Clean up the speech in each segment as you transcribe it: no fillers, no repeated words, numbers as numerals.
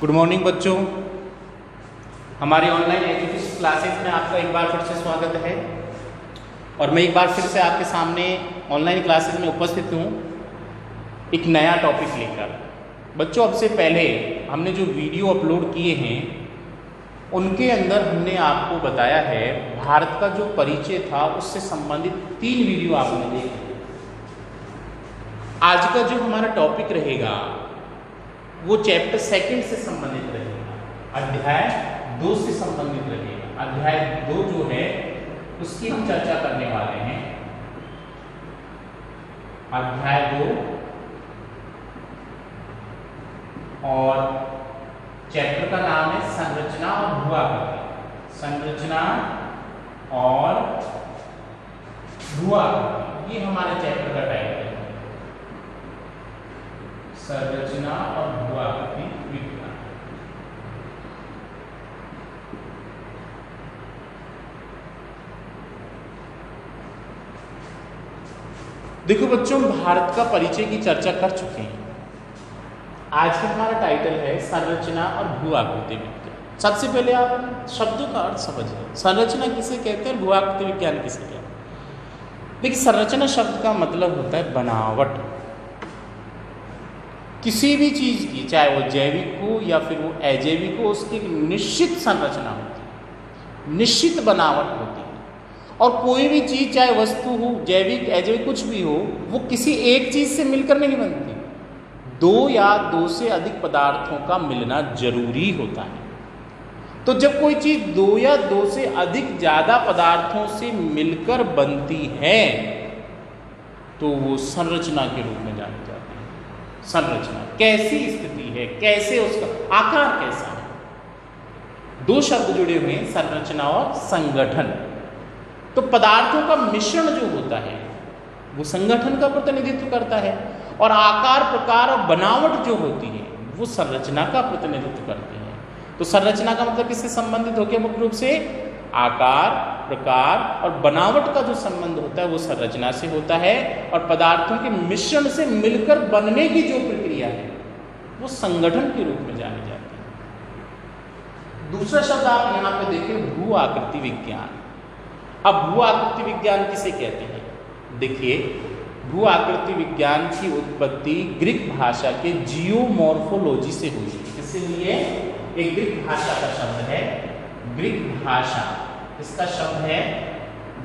Good morning बच्चों, हमारी online education classes में आपका एक बार फिर से स्वागत है। और मैं एक बार फिर से आपके सामने ऑनलाइन क्लासेस में उपस्थित हूँ एक नया टॉपिक लेकर। बच्चों, अब से पहले हमने जो वीडियो अपलोड किए हैं उनके अंदर हमने आपको बताया है भारत का जो परिचय था उससे संबंधित 3 वीडियो आपने देखे। आज का जो हमारा टॉपिक रहेगा वो चैप्टर 2 से संबंधित रहेगा, अध्याय 2 से संबंधित रहेगा। अध्याय 2 जो है उसकी हम चर्चा करने वाले हैं। अध्याय 2 और चैप्टर का नाम है संरचना और भू-आकृति। संरचना और भू-आकृति, ये हमारे चैप्टर का टाइटल है। संरचना और भू-आकृति विज्ञान। देखो बच्चों, भारत का परिचय की चर्चा कर चुके हैं। आज का हमारा टाइटल है संरचना और भू-आकृति विज्ञान। सबसे पहले आप शब्दों का अर्थ समझिए। संरचना किसे कहते हैं, भू-आकृति विज्ञान किसे कहते हैं। देखिए, संरचना शब्द का मतलब होता है बनावट। किसी भी चीज़ की, चाहे वो जैविक हो या फिर वो अजैविक हो, उसकी निश्चित संरचना होती है, निश्चित बनावट होती है। और कोई भी चीज़, चाहे वस्तु हो, जैविक अजैविक कुछ भी हो, वो किसी एक चीज़ से मिलकर नहीं बनती। 2 या 2 से अधिक पदार्थों का मिलना जरूरी होता है। तो जब कोई चीज़ 2 या 2 से अधिक ज़्यादा पदार्थों से मिलकर बनती है तो वो संरचना के रूप में जानी जाती है। संरचना कैसी स्थिति है, कैसे उसका आकार कैसा है। 2 शब्द जुड़े हुए हैं, संरचना और संगठन। तो पदार्थों का मिश्रण जो होता है वो संगठन का प्रतिनिधित्व करता है, और आकार, प्रकार और बनावट जो होती है वो संरचना का प्रतिनिधित्व करती है। तो संरचना का मतलब किससे संबंधित हो गया? मुख्य रूप से आकार, प्रकार और बनावट का जो संबंध होता है वो संरचना से होता है, और पदार्थों के मिश्रण से मिलकर बनने की जो प्रक्रिया है वो संगठन के रूप में जानी जाती है। दूसरा शब्द आप यहाँ पे देखिए, भू-आकृति विज्ञान। अब भू-आकृति विज्ञान किसे कहते हैं? देखिए, भू-आकृति विज्ञान की उत्पत्ति ग्रीक भाषा के जियोमॉर्फोलॉजी से हुई है। इसलिए एक ग्रीक भाषा का शब्द है, ग्रीक भाषा, इसका शब्द है,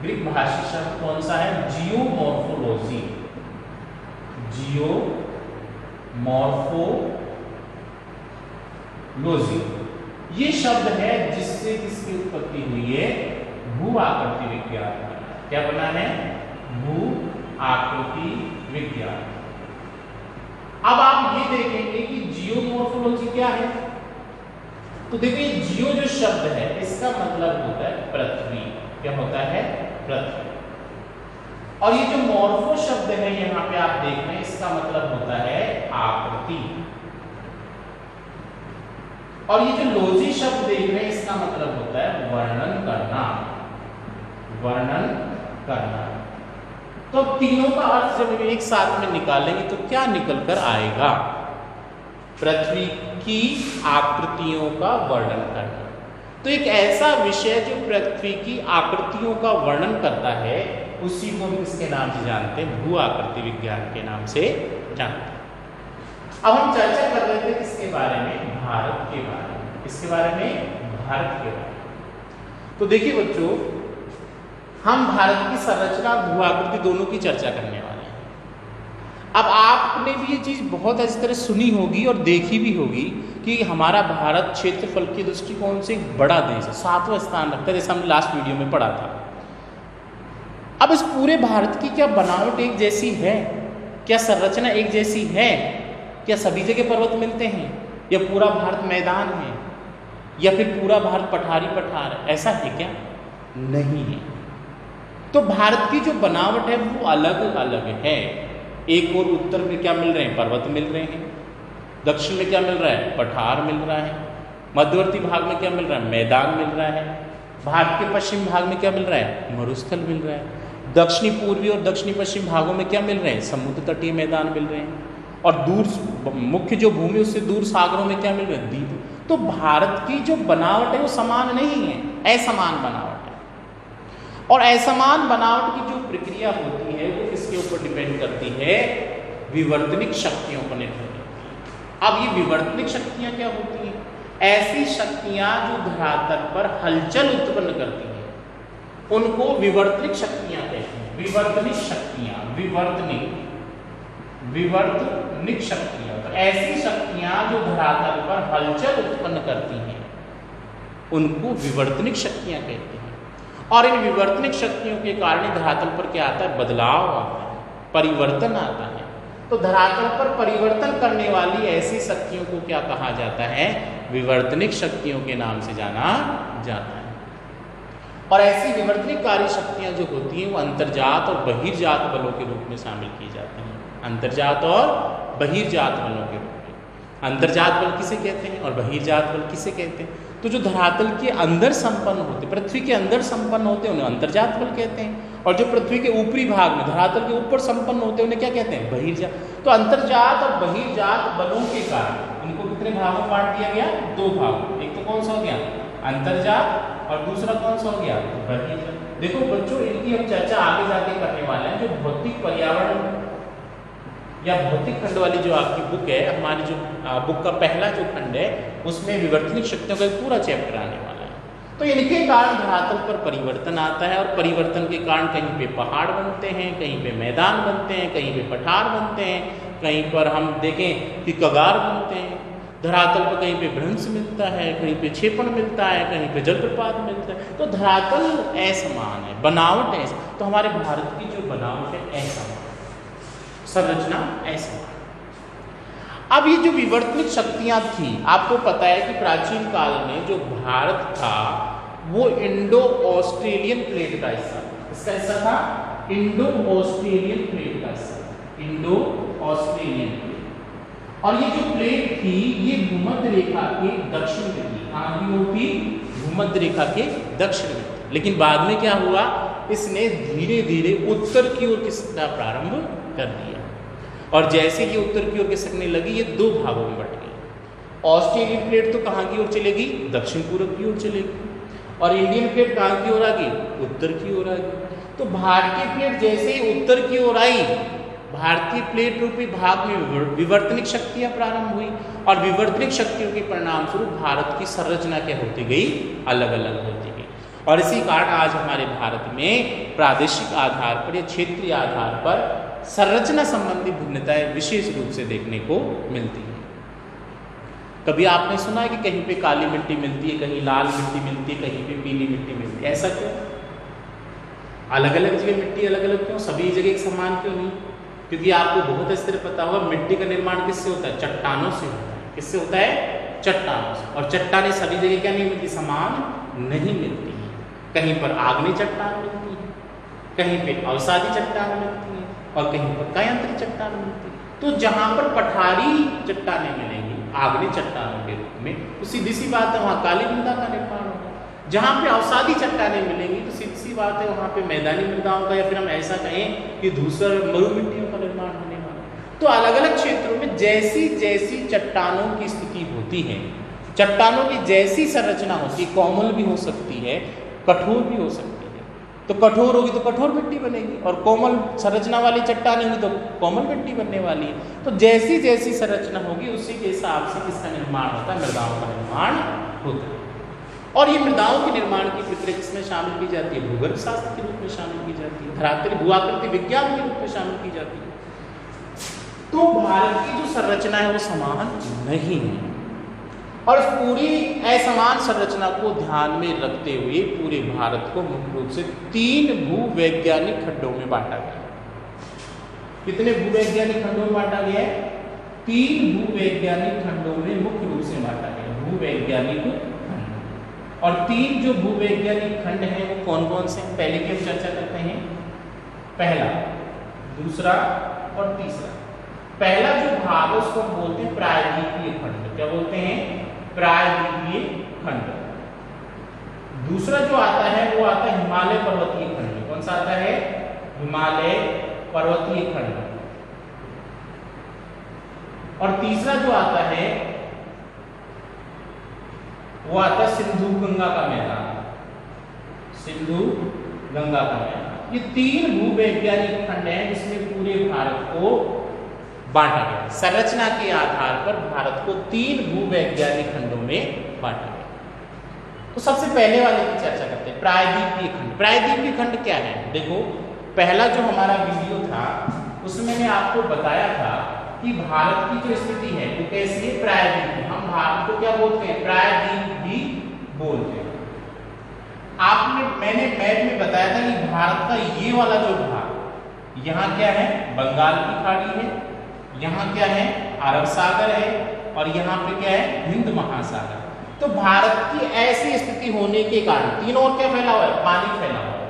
ग्रीक भाषा शब्द कौन सा है? जियोमॉर्फोलॉजी। जियोमॉर्फोलॉजी, ये शब्द है जिससे किसकी उत्पत्ति हुई है? भू-आकृति विज्ञान। क्या बना है? भू-आकृति विज्ञान। अब आप ये देखेंगे कि जियोमॉर्फोलॉजी क्या है। तो देखिए, जियो जो शब्द है इसका मतलब होता है पृथ्वी। क्या होता है? पृथ्वी। और ये जो मॉर्फो शब्द है यहाँ पे आप देख रहे हैं, इसका मतलब होता है आकृति। और ये जो लॉजी शब्द देख रहे हैं इसका मतलब होता है वर्णन करना, वर्णन करना। तो तीनों का अर्थ जब एक साथ में निकालेंगे तो क्या निकल कर आएगा? पृथ्वी की आकृतियों का वर्णन करना। तो एक ऐसा विषय जो पृथ्वी की आकृतियों का वर्णन करता है उसी को हम किसके नाम से जानते हैं? भू-आकृति विज्ञान के नाम से जानते हैं। अब हम चर्चा कर रहे थे किसके बारे में? भारत के बारे में। किसके बारे में? भारत के बारे में। तो देखिए बच्चों, हम भारत की संरचना और भू-आकृति दोनों की चर्चा करने वाले हैं। अब आपने भी ये चीज़ बहुत अच्छी तरह सुनी होगी और देखी भी होगी कि हमारा भारत क्षेत्रफल की दृष्टिकोण से एक बड़ा देश है, 7वां स्थान रखता है, जैसे हमने लास्ट वीडियो में पढ़ा था। अब इस पूरे भारत की क्या बनावट एक जैसी है? क्या संरचना एक जैसी है? क्या सभी जगह पर्वत मिलते हैं, या पूरा भारत मैदान है, या फिर पूरा भारत पठारी पठार है? ऐसा है क्या? नहीं है। तो भारत की जो बनावट है वो अलग अलग है। एक और उत्तर में क्या मिल रहे हैं? पर्वत मिल रहे हैं। दक्षिण में क्या मिल रहा है? पठार मिल रहा है। मध्यवर्ती भाग में क्या मिल रहा है? मैदान मिल रहा है। भारत के पश्चिम भाग में क्या मिल रहा है? मरुस्थल मिल रहा है। दक्षिणी पूर्वी और दक्षिणी पश्चिम भागों में क्या मिल रहे हैं? समुद्र तटीय मैदान मिल रहे हैं। और दूर मुख्य जो भूमि उससे दूर सागरों में क्या मिल रहा है? द्वीप। तो भारत की जो बनावट है वो समान नहीं है, असमान बनावट है। और असमान बनावट की जो प्रक्रिया होती है वो किसके ऊपर डिपेंड करती है? विवर्तनिक शक्तियों पर निर्भर करती है। अब ये विवर्तनिक शक्तियां क्या होती हैं? ऐसी शक्तियां जो धरातल पर हलचल उत्पन्न करती हैं उनको विवर्तनिक शक्तियां कहते हैं। विवर्तनिक शक्तियां, विवर्तनिक शक्तियां, तो ऐसी शक्तियां जो धरातल पर हलचल उत्पन्न करती हैं उनको विवर्तनिक शक्तियां कहते हैं। और इन विवर्तनिक शक्तियों के कारण धरातल पर क्या आता है? बदलाव आता है, परिवर्तन आता है। तो धरातल पर परिवर्तन करने वाली ऐसी शक्तियों को क्या कहा जाता है? विवर्तनिक शक्तियों के नाम से जाना जाता है। और ऐसी विवर्तनिककारी शक्तियां जो होती हैं वो अंतर्जात और बहिर्जात बलों के रूप में शामिल की जाती हैं। अंतर्जात और बहिर्जात बलों के रूप में। अंतर्जात बल किसे कहते हैं और बहिर्जात बल किसे कहते हैं? तो जो धरातल के अंदर संपन्न होते, पृथ्वी के अंदर संपन्न होते हैं उन्हें अंतर्जात बल कहते हैं। और जो पृथ्वी के ऊपरी भाग में धरातल के ऊपर संपन्न होते हैं उन्हें क्या कहते हैं? बहिर्जात। तो अंतर्जात और बहिर्जात बलों के कारण इनको कितने भागों में बांट दिया गया? 2 भाग। एक तो कौन सा हो गया? अंतर्जात, और दूसरा कौन सा हो गया? बहिर्जात। देखो बच्चों, इनकी हम चर्चा आगे जाके करने वाले हैं। जो भौतिक पर्यावरण या भौतिक खंड वाली जो आपकी बुक है, हमारी जो बुक का पहला जो खंड है उसमें विवर्तनिक शक्तियों का पूरा चैप्टर आने वाला है। तो इनके कारण धरातल पर परिवर्तन आता है और परिवर्तन के कारण कहीं पे पहाड़ बनते हैं, कहीं पे मैदान बनते हैं, कहीं पे पठार बनते हैं, कहीं पर हम देखें कि कगार बनते हैं। धरातल पर कहीं पे भ्रंश मिलता है, कहीं पे क्षेपण मिलता है, कहीं पे जलप्रपात मिलता है। तो धरातल असमान है, बनावट है। तो हमारे भारत की जो बनावट है असमान, संरचना असमान। अब ये जो विवर्तनिक शक्तियां थी, आपको पता है कि प्राचीन काल में जो भारत था वो इंडो ऑस्ट्रेलियन प्लेट का हिस्सा था। इसका हिस्सा था इंडो ऑस्ट्रेलियन प्लेट का हिस्सा, इंडो ऑस्ट्रेलियन प्लेट। और ये जो प्लेट थी ये भूमध्य रेखा के दक्षिण में थी। कहाँ थी? भूमध्य रेखा के दक्षिण में थी। लेकिन बाद में क्या हुआ? इसने धीरे धीरे उत्तर की ओर खिसकना प्रारंभ कर दिया। और जैसे ये उत्तर की ओर खिसकने लगी ये 2 भागों में बट गई। ऑस्ट्रेलियन प्लेट तो कहाँ की ओर चलेगी? दक्षिण पूर्व की ओर चलेगी। और इंडियन प्लेट कहाँ की ओर आ गई? उत्तर की ओर आ गई। तो भारतीय प्लेट जैसे ही उत्तर की ओर आई, भारतीय प्लेट रूपी भाग में विवर्तनिक शक्तियां प्रारंभ हुई और विवर्तनिक शक्तियों के परिणाम स्वरूप भारत की संरचना क्या होती गई? अलग अलग होती गई। और इसी कारण आज हमारे भारत में प्रादेशिक आधार पर या क्षेत्रीय आधार पर संरचना संबंधी भिन्नताएं विशेष रूप से देखने को मिलती है। कभी आपने सुना है कि कहीं पे काली मिट्टी मिलती है, कहीं लाल मिट्टी मिलती है, कहीं पे पीली मिट्टी मिलती है? ऐसा क्यों? अलग अलग जगह मिट्टी अलग अलग क्यों? सभी जगह एक समान क्यों नहीं? क्योंकि आपको बहुत अच्छे से पता होगा मिट्टी का निर्माण किससे होता है? चट्टानों से होता है। किससे होता है? चट्टानों से। और चट्टानें सभी जगह क्या नहीं मिलती? समान नहीं मिलती। कहीं पर आग्नेय चट्टान मिलती है, कहीं पे अवसादी चट्टान मिलती है और कहीं पर कायांतरित चट्टान मिलती है। तो जहां पर पठारी चट्टानें मिलेंगी आग्नेय चट्टानों के रूप में, तो सीधी सी बात है वहाँ काली मृदा का निर्माण होगा। जहाँ पे अवसादी चट्टानें मिलेंगी तो सीधी सी बात है वहाँ पे मैदानी मृदाओं का या फिर हम ऐसा कहें कि धूसर मरु मिट्टियों का निर्माण होने वाला। तो अलग अलग क्षेत्रों में जैसी जैसी चट्टानों की स्थिति होती है, चट्टानों की जैसी संरचना होती है, कोमल भी हो सकती है, कठोर भी हो सकती है। तो कठोर होगी तो कठोर मिट्टी बनेगी और कोमल संरचना वाली चट्टान होगी तो कोमल मिट्टी बनने वाली है। तो जैसी जैसी संरचना होगी उसी के हिसाब से किसका निर्माण होता है? मृदाओं का निर्माण होता है। और ये मृदाओं के निर्माण की प्रक्रिया किसमें शामिल की जाती है? भूगर्भ शास्त्र के रूप में शामिल की जाती है, धरातल भूआकृति विज्ञान के रूप में शामिल की जाती है। तो भारत की जो संरचना है वो समान नहीं है। और इस पूरी असमान संरचना को ध्यान में रखते हुए पूरे भारत को मुख्य रूप से 3 भूवैज्ञानिक खंडों में बांटा गया। कितने भूवैज्ञानिक खंडों में बांटा गया है? 3 भूवैज्ञानिक खंडों में मुख्य रूप से बांटा गया भूवैज्ञानिक खंड। और 3 जो भूवैज्ञानिक खंड हैं वो कौन कौन से? पहले की हम चर्चा करते हैं, पहला, दूसरा और तीसरा। पहला जो भाग है उसको हम बोलते हैं प्रायद्वीपीय खंड। क्या बोलते हैं? प्रायद्वीपीय खंड। दूसरा जो आता है वो आता है हिमालय पर्वतीय खंड। कौन सा आता है? हिमालय पर्वतीय खंड। और तीसरा जो आता है वो आता है सिंधु गंगा का मैदान, सिंधु गंगा का मैदान। ये 3 भूवैज्ञानिक खंड हैं जिसमें पूरे भारत को बांटा गया। संरचना के आधार पर भारत को 3 भूवैज्ञानिक खंडों में बांटा गया। तो सबसे पहले वाले की चर्चा करते हैं, प्रायद्वीपीय खंड। प्रायद्वीपीय खंड क्या है? देखो, पहला जो हमारा वीडियो था उसमें मैंने आपको बताया था कि भारत की जो स्थिति है वो कैसी है, प्रायद्वीपीय। हम भारत को क्या बोलते हैं? प्रायद्वीपीय बोलते हैं। मैंने मैप में बताया था कि भारत का ये वाला जो भाग, यहाँ क्या है? बंगाल की खाड़ी है, यहाँ क्या है? अरब सागर है, और यहाँ पे क्या है? हिंद महासागर। तो भारत की ऐसी स्थिति होने के कारण तीनों ओर क्या फैला हुआ है? पानी फैला हुआ है,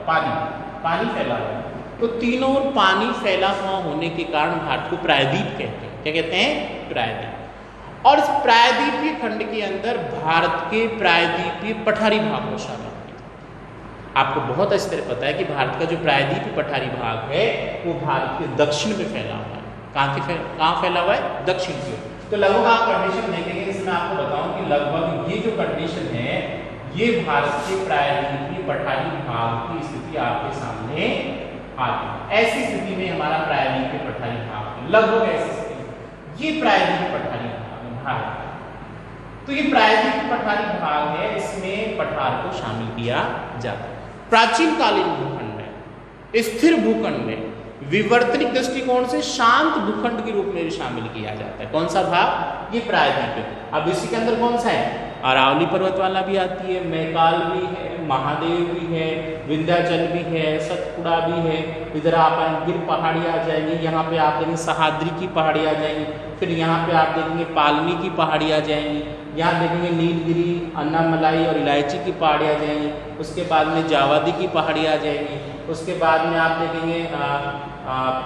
पानी फैला हुआ है। तो तीनों ओर पानी फैला हुआ होने के कारण भारत को प्रायद्वीप कहते हैं। क्या कहते हैं? प्रायद्वीप। और इस प्रायद्वीपीय खंड के अंदर भारत के प्रायद्वीपीय पठारी भाग को शामिल किया। आपको बहुत अच्छी तरह पता है कि भारत का जो प्रायद्वीपीय पठारी भाग है वो भारत के दक्षिण में फैला हुआ है। कहाँ फैला हुआ है? दक्षिण की ओर। तो लगभग आप कंडीशन देखेंगे, इसमें आपको बताऊं कि लगभग ये जो कंडीशन है ये भारत के प्रायद्वीपीय पठारी भाग की स्थिति आपके सामने आती है। ऐसी स्थिति में हमारा प्रायद्वीपीय पठारी भाग, लगभग ऐसी स्थिति, ये प्रायद्वीपीय पठारी भाग है। तो ये प्रायद्वीपीय पठारी भाग है, इसमें पठार को शामिल किया जाता है। प्राचीन कालीन भूखंड है, स्थिर भूखंड है, विवर्तनिक दृष्टिकोण से शांत भूखंड के रूप में भी शामिल किया जाता है। कौन सा भाग? ये प्रायद्वीपीय। अब इसी के अंदर कौन सा है? अरावली पर्वतमाला भी आती है, मैकाल भी है, महादेव भी है, विंध्याचल भी है, सतपुड़ा भी है। इधर आप गिर पहाड़ी आ जाएंगी, यहाँ पे आप देखेंगे सहाद्री की पहाड़ी आ जाएंगी, फिर यहाँ पे आप देखेंगे पालनी की पहाड़ी आ जाएंगी, यहाँ देखेंगे नीलगिरी, अन्नामलाई और इलायची की पहाड़ी आ जाएंगी, उसके बाद में जावादी की पहाड़ी आ जाएंगी, उसके बाद में आप देखेंगे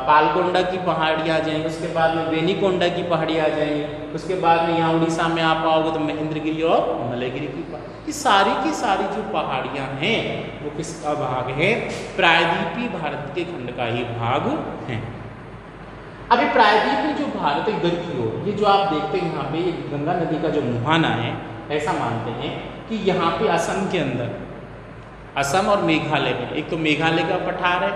पालकोंडा की पहाड़ी आ जाएंगी, उसके बाद में वेनीकोंडा की पहाड़ी आ जाएंगी, उसके बाद में यहाँ उड़ीसा में आप आओगे तो महेंद्रगिरी और मलयगिरी की पहाड़ी। ये सारी की सारी जो पहाड़ियाँ हैं वो किसका भाग है? प्रायद्वीपीय भारत के खंड का ही भाग है। अब ये प्रायद्वीपीय जो भारत है इधर की ओर, ये जो आप देखते हैं यहाँ पे गंगा नदी का जो मुहाना है, ऐसा मानते हैं कि यहाँ पे असम के अंदर, असम और मेघालय में, एक तो मेघालय का पठार है,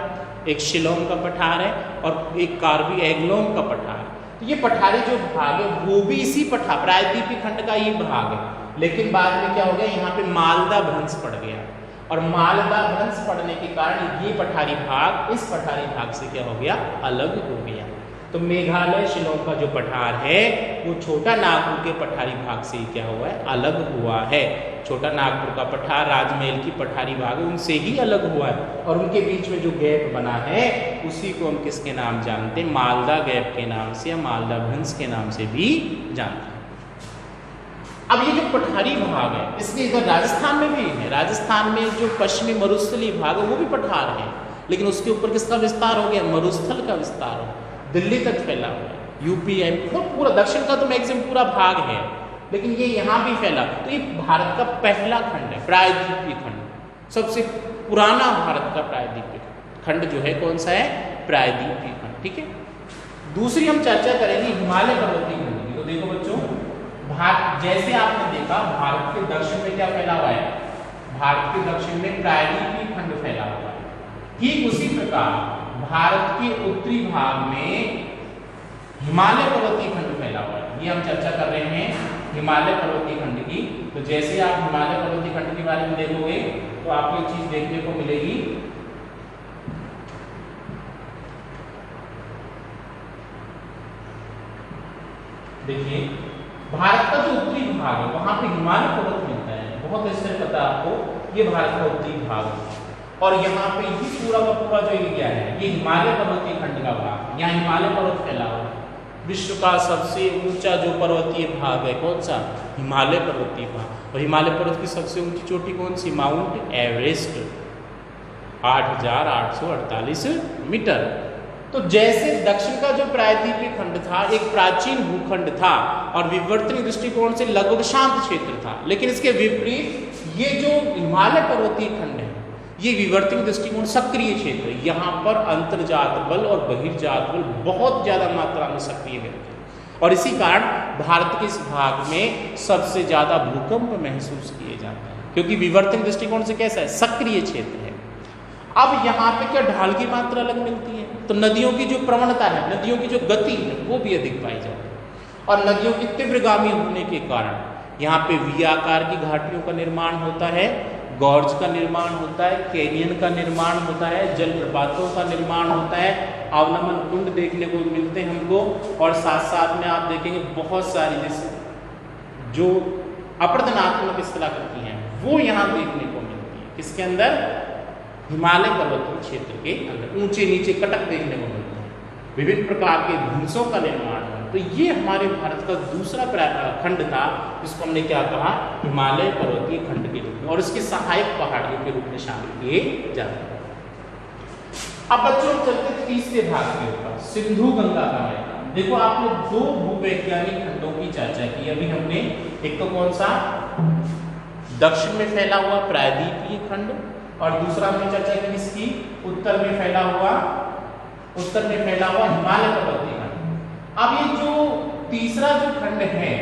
एक शिलोंग का पठार है और एक कार्बी एंगलोंग का पठार है। तो ये पठारी जो भाग है वो भी इसी पठार प्रायद्वीपीय खंड का ये भाग है। लेकिन बाद में क्या हो गया, यहाँ पे मालदा भ्रंश पड़ गया, और मालदा भ्रंश पड़ने के कारण ये पठारी भाग इस पठारी भाग से क्या हो गया? अलग हो गया। तो मेघालय शिलोंग का जो पठार है वो छोटा नागपुर के पठारी भाग से क्या हुआ है? अलग हुआ है। छोटा नागपुर का पठार राजमहल की पठारी भाग है, उनसे ही अलग हुआ है, और उनके बीच में जो गैप बना है उसी को हम किसके नाम जानते हैं? मालदा गैप के नाम से या मालदा भ्रंश के नाम से भी जानते हैं। अब ये जो पठारी भाग है इसके इधर राजस्थान में भी है। राजस्थान में जो पश्चिमी मरुस्थलीय भाग है वो भी पठार है, लेकिन उसके ऊपर किसका विस्तार हो गया? मरुस्थल का विस्तार हो, दिल्ली तक फैला हुआ है, यूपी एमपी पूरा दक्षिण का तो मैक्सिमम पूरा भाग है, लेकिन ये यहाँ भी फैला। तो ये भारत का पहला खंड है, प्रायद्वीपीय खंड। सबसे पुराना भारत का प्रायद्वीपीय खंड जो है कौन सा है? प्रायद्वीपीय खंड। ठीक है। दूसरी हम चर्चा करेंगे हिमालय पर्वतीय खंड की। तो देखो बच्चों, जैसे आपने देखा भारत के दक्षिण में क्या फैला हुआ है? भारत के दक्षिण में प्रायद्वीपीय खंड फैला हुआ है। ठीक उसी प्रकार भारत के उत्तरी भाग में हिमालय पर्वतीय खंड फैला हुआ है। ये हम चर्चा कर रहे हैं हिमालय पर्वतीय खंड की। तो जैसे आप हिमालय पर्वतीय खंड के बारे में देखोगे तो आपको एक चीज देखने को मिलेगी, देखिए भारत का जो उत्तरी भाग है वहां पे हिमालय पर्वत मिलता है, बहुत अच्छे से पता है आपको। ये भारत का उत्तरी भाग है, और यहाँ पे ये पूरा का पूरा जो एरिया है ये हिमालय पर्वतीय खंड का भाग, यहाँ हिमालय पर्वत फैला हुआ है। विश्व का सबसे ऊंचा जो पर्वतीय भाग है कौन सा? हिमालय पर्वतीय भाग। और हिमालय पर्वत की सबसे ऊंची चोटी कौन सी? Mount Everest, 8,848 metre. तो जैसे दक्षिण का जो प्रायद्वीपीय खंड था एक प्राचीन भूखंड था और विवर्तनिक दृष्टिकोण से लगभग शांत क्षेत्र था, लेकिन इसके विपरीत ये जो हिमालय पर्वतीय खंड है ये विवर्तनिक दृष्टिकोण सक्रिय क्षेत्र है। यहाँ पर अंतर्जात बल और बहिर्जात बल बहुत ज्यादा मात्रा में सक्रिय रहते हैं। और इसी कारण भारत के इस भाग में सबसे ज़्यादा भूकंप महसूस किए जाते हैं, क्योंकि विवर्तनिक दृष्टिकोण से कैसा है, सक्रिय क्षेत्र है। अब यहाँ पे क्या ढाल की मात्रा अलग मिलती है, तो नदियों की जो प्रवणता है, नदियों की जो गति है वो भी अधिक पाई जाती है। और नदियों की तीव्रगामी होने के कारण यहाँ पे वी आकार की घाटियों का निर्माण होता है, गॉर्ज का निर्माण होता है, कैनियन का निर्माण होता है, जलप्रपातों का निर्माण होता है, अवनमन कुंड देखने को मिलते हैं हमको। और साथ साथ में आप देखेंगे बहुत सारी जैसे जो अपरदनात्मक स्थलाकृति हैं वो यहाँ देखने को मिलती है। किसके अंदर, हिमालय पर्वतीय क्षेत्र के अंदर ऊंचे नीचे कटक देखने को मिलते हैं, विभिन्न प्रकार के भूसों का निर्माण है। तो ये हमारे भारत का दूसरा खंड था जिसको हमने क्या कहा, हिमालय पर्वतीय खंड के रूप में, और इसके सहायक पहाड़ियों के रूप में शामिल किए जाते हैं। अब बच्चों चलते तीसरे भाग के ऊपर, सिंधु गंगा का मैदान। देखो आपने दो भूवैज्ञानिक खंडों की चर्चा की अभी हमने, एक तो कौन सा, दक्षिण में फैला हुआ प्रायद्वीपीय खंड, और दूसरा हमने चर्चा की इसकी उत्तर में फैला हुआ हिमालय पर्वतीय खंड। अब ये जो तीसरा जो खंड है,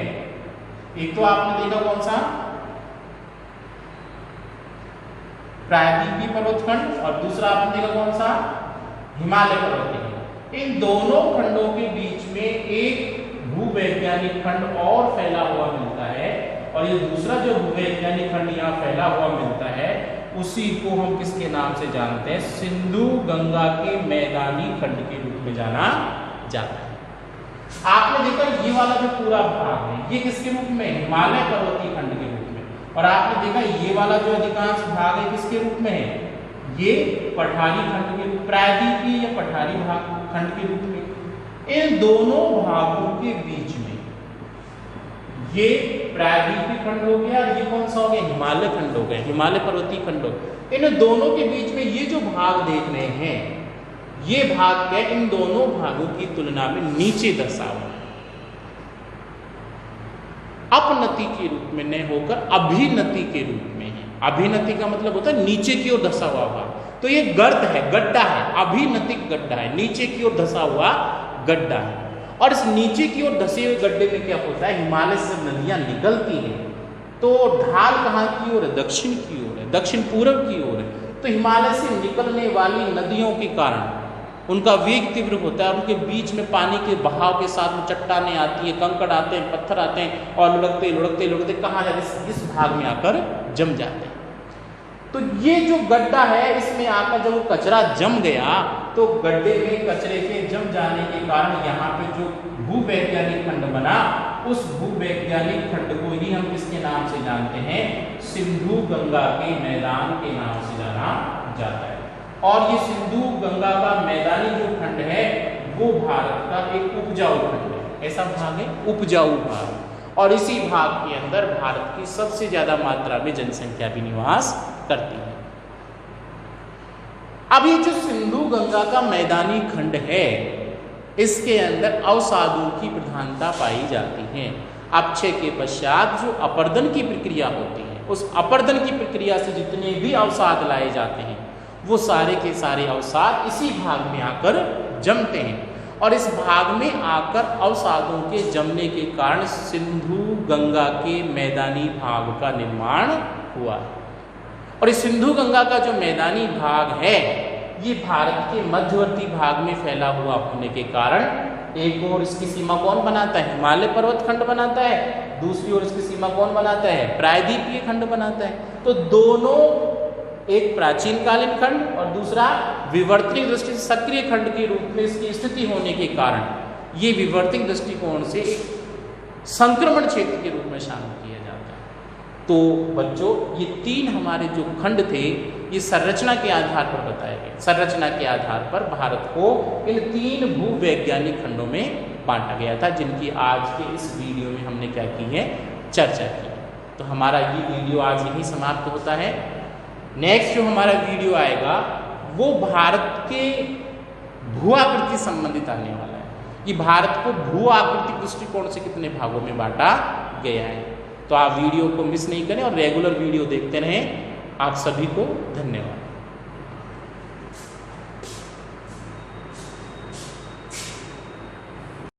एक तो आपने देखा कौन सा, प्रायद्वीपीय पर्वतखंड, और दूसरा आपने देखा कौन सा, हिमालय पर्वतीय खंड। इन दोनों खंडों के बीच में एक भूवैज्ञानिक खंड और फैला हुआ मिलता है, और ये दूसरा जो भूवैज्ञानिक खंड यहाँ फैला हुआ मिलता है उसी को हम किसके नाम से जानते हैं, सिंधु गंगा के मैदानी खंड के रूप में जाना जाता है। आपने देखा ये वाला जो पूरा भाग है ये किसके रूप में, हिमालय पर्वतीय खंड के रूप में, और आपने देखा ये वाला जो अधिकांश भाग है किसके रूप में है, ये पठारी खंड के रूप, प्रायद्वीपीय या पठारी भाग खंड के रूप में। इन दोनों भागों के बीच में ये प्रायद्वीपीय खंड हो गया, ये कौन सा हो गया, हिमालय खंड हो गया, हिमालय पर्वतीय खंड हो गया। इन दोनों के बीच में ये जो भाग देख रहे हैं, ये भाग क्या, इन दोनों भागों की तुलना में नीचे दर्शा हुआ, अपनति के रूप में नहीं होकर अभिनति के रूप में है। अभिनति का मतलब होता है नीचे की ओर धसा हुआ भाग, तो ये गर्त है, गड्ढा है, अभिनतिक गड्ढा है, नीचे की ओर धसा हुआ गड्ढा है। और इस नीचे की ओर धसे हुए गड्ढे में क्या होता है, हिमालय से नदियां निकलती हैं, तो ढाल कहाँ की ओर है, दक्षिण की ओर है, दक्षिण पूर्व की ओर है। तो हिमालय से निकलने वाली नदियों के कारण उनका वेग तीव्र होता है, और उनके बीच में पानी के बहाव के साथ में चट्टानें आती हैं, कंकड़ आते हैं, पत्थर आते हैं, और लुढ़कते लुढ़कते लुढ़कते कहाँ जाते, इस भाग में आकर जम जाते हैं। तो ये जो गड्ढा है इसमें आकर जब वो कचरा जम गया, तो गड्ढे में कचरे के जम जाने के कारण यहाँ पे जो भूवैज्ञानिक खंड बना, उस भूवैज्ञानिक खंड को ही हम किसके नाम से जानते हैं, सिंधु गंगा के मैदान के नाम से जाना जाता है। और ये सिंधु गंगा का मैदानी जो खंड है वो भारत का एक उपजाऊ खंड है। ऐसा भाग है उपजाऊ भाग, और इसी भाग के अंदर भारत की सबसे ज्यादा मात्रा में जनसंख्या भी निवास करती है। अब ये जो सिंधु गंगा का मैदानी खंड है, इसके अंदर अवसादों की प्रधानता पाई जाती है। अपक्षय के पश्चात जो अपर्दन की प्रक्रिया होती है, उस अपर्दन की प्रक्रिया से जितने भी अवसाद लाए जाते हैं वो सारे के सारे अवसाद इसी भाग में आकर जमते हैं, और इस भाग में आकर अवसादों के जमने के कारण सिंधु गंगा के मैदानी भाग का निर्माण हुआ। और इस सिंधु गंगा का जो मैदानी भाग है ये भारत के मध्यवर्ती भाग में फैला हुआ होने के कारण एक ओर इसकी सीमा कौन बनाता है, हिमालय पर्वत खंड बनाता है, दूसरी ओर इसकी सीमा कौन बनाता है, प्रायद्वीपीय खंड बनाता है। तो दोनों, एक प्राचीन कालीन खंड और दूसरा विवर्तनिक दृष्टि से सक्रिय खंड के रूप में इसकी स्थिति होने के कारण ये विवर्तनिक दृष्टिकोण से संक्रमण क्षेत्र के रूप में शामिल किया जाता है। तो बच्चों ये तीन हमारे जो खंड थे ये संरचना के आधार पर बताए गए। संरचना के आधार पर भारत को इन तीन भूवैज्ञानिक खंडों में बांटा गया था, जिनकी आज के इस वीडियो में हमने क्या की है, चर्चा की। तो हमारा ये वीडियो आज यहीं समाप्त होता है। नेक्स्ट जो हमारा वीडियो आएगा वो भारत के भू आकृति संबंधित आने वाला है कि भारत को भू आकृतिक दृष्टिकोण से कितने भागों में बांटा गया है। तो आप वीडियो को मिस नहीं करें और रेगुलर वीडियो देखते रहें। आप सभी को धन्यवाद।